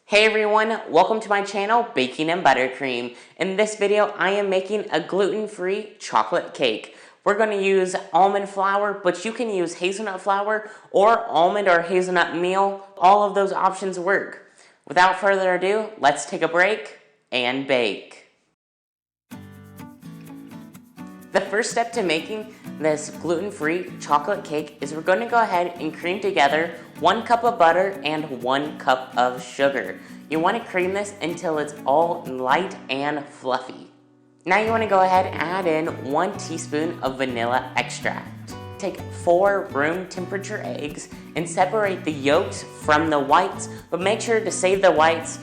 Hey everyone, welcome to my channel, Baking and Buttercream. In this video, I am making a gluten-free chocolate cake. We're going to use almond flour, but you can use hazelnut flour or almond or hazelnut meal. All of those options work. Without further ado, let's take a break and bake. The first step to making this gluten-free chocolate cake is we're going to go ahead and cream together 1 cup of butter and 1 cup of sugar. You want to cream this until it's all light and fluffy. Now you want to go ahead and add in 1 teaspoon of vanilla extract. Take 4 room temperature eggs and separate the yolks from the whites, but make sure to save the whites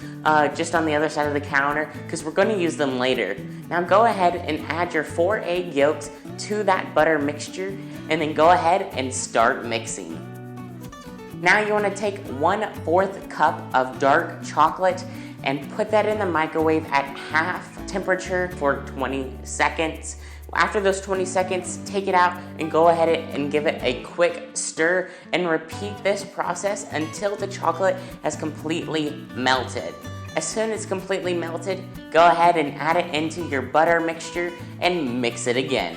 just on the other side of the counter because we're going to use them later. Now go ahead and add your 4 egg yolks to that butter mixture and then go ahead and start mixing. Now you want to take 1/4 cup of dark chocolate and put that in the microwave at half temperature for 20 seconds. After those 20 seconds, take it out and go ahead and give it a quick stir and repeat this process until the chocolate has completely melted. As soon as it's completely melted, go ahead and add it into your butter mixture and mix it again.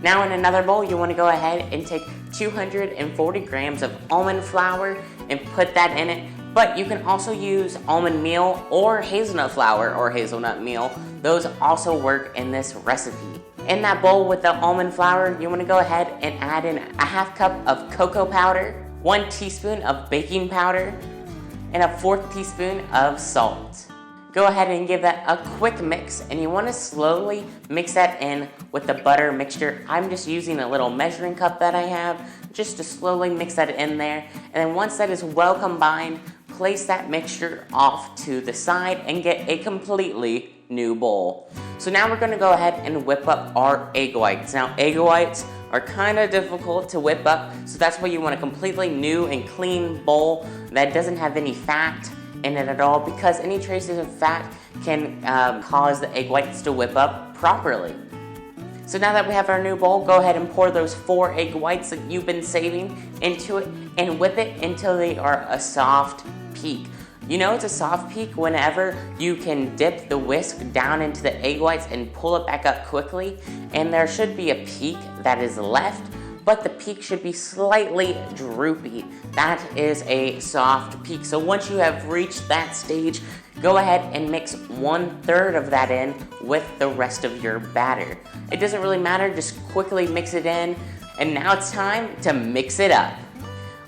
Now in another bowl, you want to go ahead and take 240 grams of almond flour and put that in it. But you can also use almond meal or hazelnut flour or hazelnut meal. Those also work in this recipe. In that bowl with the almond flour, you want to go ahead and add in a 1/2 cup of cocoa powder, 1 teaspoon of baking powder, and a 1/4 teaspoon of salt. Go ahead and give that a quick mix, and you want to slowly mix that in with the butter mixture. I'm just using a little measuring cup that I have just to slowly mix that in there. And then once that is well combined, place that mixture off to the side and get a completely new bowl. So now we're going to go ahead and whip up our egg whites. Now egg whites are kind of difficult to whip up, so that's why you want a completely new and clean bowl that doesn't have any fat in it at all, because any traces of fat can cause the egg whites to whip up properly. So now that we have our new bowl, go ahead and pour those 4 egg whites that you've been saving into it and whip it until they are a soft peak. You know it's a soft peak whenever you can dip the whisk down into the egg whites and pull it back up quickly, and there should be a peak that is left, but the peak should be slightly droopy. That is a soft peak. So once you have reached that stage, go ahead and mix 1/3 of that in with the rest of your batter. It doesn't really matter, just quickly mix it in, and now it's time to mix it up.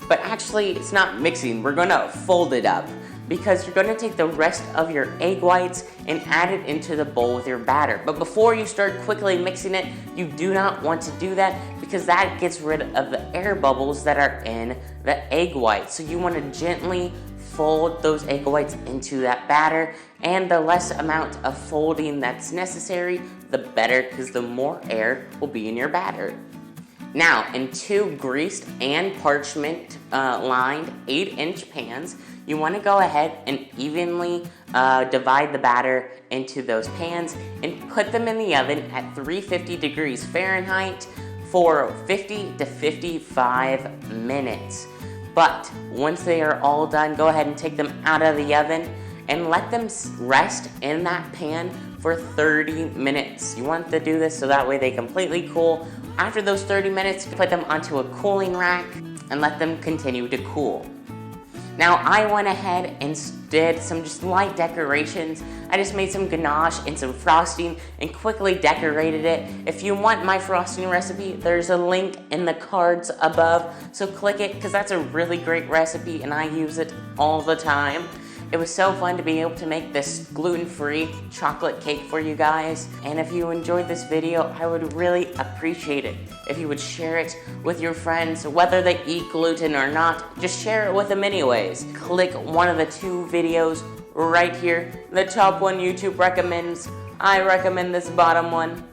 But actually, it's not mixing, we're gonna fold it up, because you're gonna take the rest of your egg whites and add it into the bowl with your batter. But before you start quickly mixing it, you do not want to do that because that gets rid of the air bubbles that are in the egg whites. So you want to gently fold those egg whites into that batter, and the less amount of folding that's necessary, the better, because the more air will be in your batter. Now, in 2 greased and parchment lined 8-inch pans, you want to go ahead and evenly divide the batter into those pans and put them in the oven at 350 degrees Fahrenheit for 50 to 55 minutes. But once they are all done, go ahead and take them out of the oven and let them rest in that pan for 30 minutes. You want to do this so that way they completely cool. After those 30 minutes, put them onto a cooling rack and let them continue to cool. Now I went ahead and did some just light decorations. I just made some ganache and some frosting and quickly decorated it. If you want my frosting recipe, there's a link in the cards above, so click it because that's a really great recipe and I use it all the time. It was so fun to be able to make this gluten-free chocolate cake for you guys. And if you enjoyed this video, I would really appreciate it if you would share it with your friends, whether they eat gluten or not. Just share it with them anyways. Click one of the 2 videos right here. The top one YouTube recommends. I recommend this bottom one.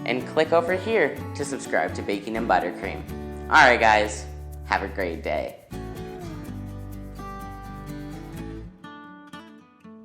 And click over here to subscribe to Baking and Buttercream. Alright guys, have a great day.